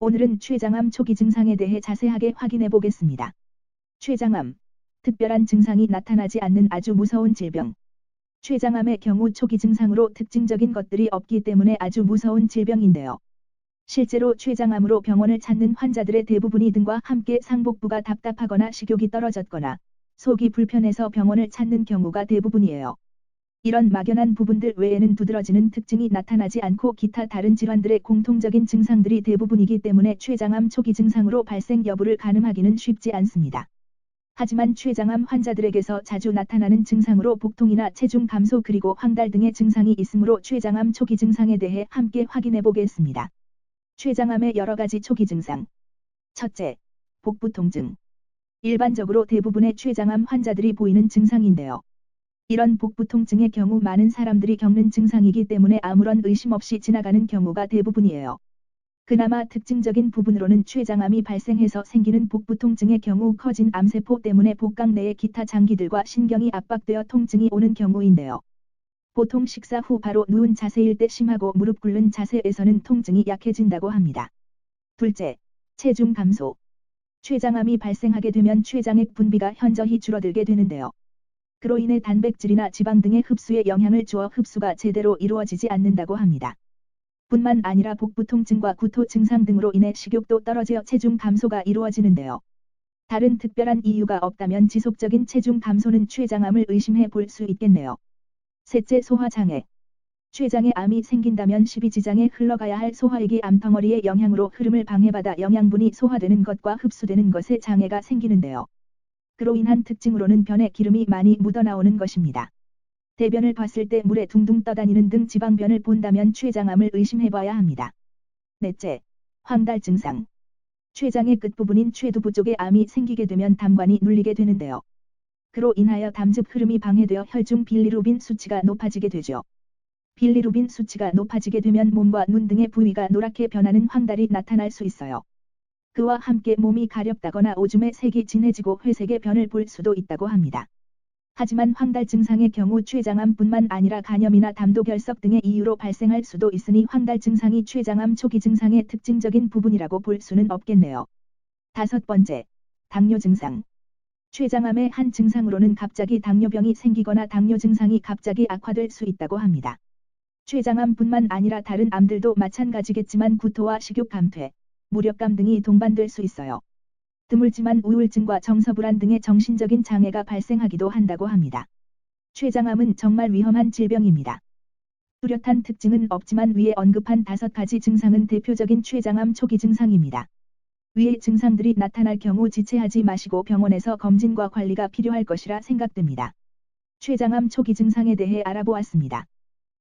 오늘은 췌장암 초기 증상에 대해 자세하게 확인해 보겠습니다. 췌장암, 특별한 증상이 나타나지 않는 아주 무서운 질병. 췌장암의 경우 초기 증상으로 특징적인 것들이 없기 때문에 아주 무서운 질병인데요. 실제로 췌장암으로 병원을 찾는 환자들의 대부분이 등과 함께 상복부가 답답하거나 식욕이 떨어졌거나 속이 불편해서 병원을 찾는 경우가 대부분이에요. 이런 막연한 부분들 외에는 두드러지는 특징이 나타나지 않고 기타 다른 질환들의 공통적인 증상들이 대부분이기 때문에 췌장암 초기 증상으로 발생 여부를 가늠하기는 쉽지 않습니다. 하지만 췌장암 환자들에게서 자주 나타나는 증상으로 복통이나 체중 감소 그리고 황달 등의 증상이 있으므로 췌장암 초기 증상에 대해 함께 확인해 보겠습니다. 췌장암의 여러 가지 초기 증상. 첫째, 복부 통증. 일반적으로 대부분의 췌장암 환자들이 보이는 증상인데요. 이런 복부 통증의 경우 많은 사람들이 겪는 증상이기 때문에 아무런 의심 없이 지나가는 경우가 대부분이에요. 그나마 특징적인 부분으로는 췌장암이 발생해서 생기는 복부 통증의 경우 커진 암세포 때문에 복강 내의 기타 장기들과 신경이 압박되어 통증이 오는 경우인데요. 보통 식사 후 바로 누운 자세일 때 심하고 무릎 꿇는 자세에서는 통증이 약해진다고 합니다. 둘째, 체중 감소. 췌장암이 발생하게 되면 췌장액 분비가 현저히 줄어들게 되는데요. 그로 인해 단백질이나 지방 등의 흡수에 영향을 주어 흡수가 제대로 이루어지지 않는다고 합니다. 뿐만 아니라 복부 통증과 구토 증상 등으로 인해 식욕도 떨어져 체중 감소가 이루어지는데요. 다른 특별한 이유가 없다면 지속적인 체중 감소는 췌장암을 의심해 볼 수 있겠네요. 셋째, 소화장애. 췌장에 암이 생긴다면 십이지장에 흘러가야 할 소화액이 암덩어리의 영향으로 흐름을 방해받아 영양분이 소화되는 것과 흡수되는 것에 장애가 생기는데요. 그로 인한 특징으로는 변에 기름이 많이 묻어나오는 것입니다. 대변을 봤을 때 물에 둥둥 떠다니는 등 지방변을 본다면 췌장암을 의심해봐야 합니다. 넷째, 황달 증상. 췌장의 끝부분인 췌두부 쪽에 암이 생기게 되면 담관이 눌리게 되는데요. 그로 인하여 담즙 흐름이 방해되어 혈중 빌리루빈 수치가 높아지게 되죠. 빌리루빈 수치가 높아지게 되면 몸과 눈 등의 부위가 노랗게 변하는 황달이 나타날 수 있어요. 그와 함께 몸이 가렵다거나 오줌의 색이 진해지고 회색의 변을 볼 수도 있다고 합니다. 하지만 황달 증상의 경우 췌장암뿐만 아니라 간염이나 담도결석 등의 이유로 발생할 수도 있으니 황달 증상이 췌장암 초기 증상의 특징적인 부분이라고 볼 수는 없겠네요. 다섯 번째, 당뇨 증상. 췌장암의 한 증상으로는 갑자기 당뇨병이 생기거나 당뇨 증상이 갑자기 악화될 수 있다고 합니다. 췌장암뿐만 아니라 다른 암들도 마찬가지겠지만 구토와 식욕 감퇴, 무력감 등이 동반될 수 있어요. 드물지만 우울증과 정서불안 등의 정신적인 장애가 발생하기도 한다고 합니다. 췌장암은 정말 위험한 질병입니다. 뚜렷한 특징은 없지만 위에 언급한 5가지 증상은 대표적인 췌장암 초기 증상입니다. 위의 증상들이 나타날 경우 지체하지 마시고 병원에서 검진과 관리가 필요할 것이라 생각됩니다. 췌장암 초기 증상에 대해 알아보았습니다.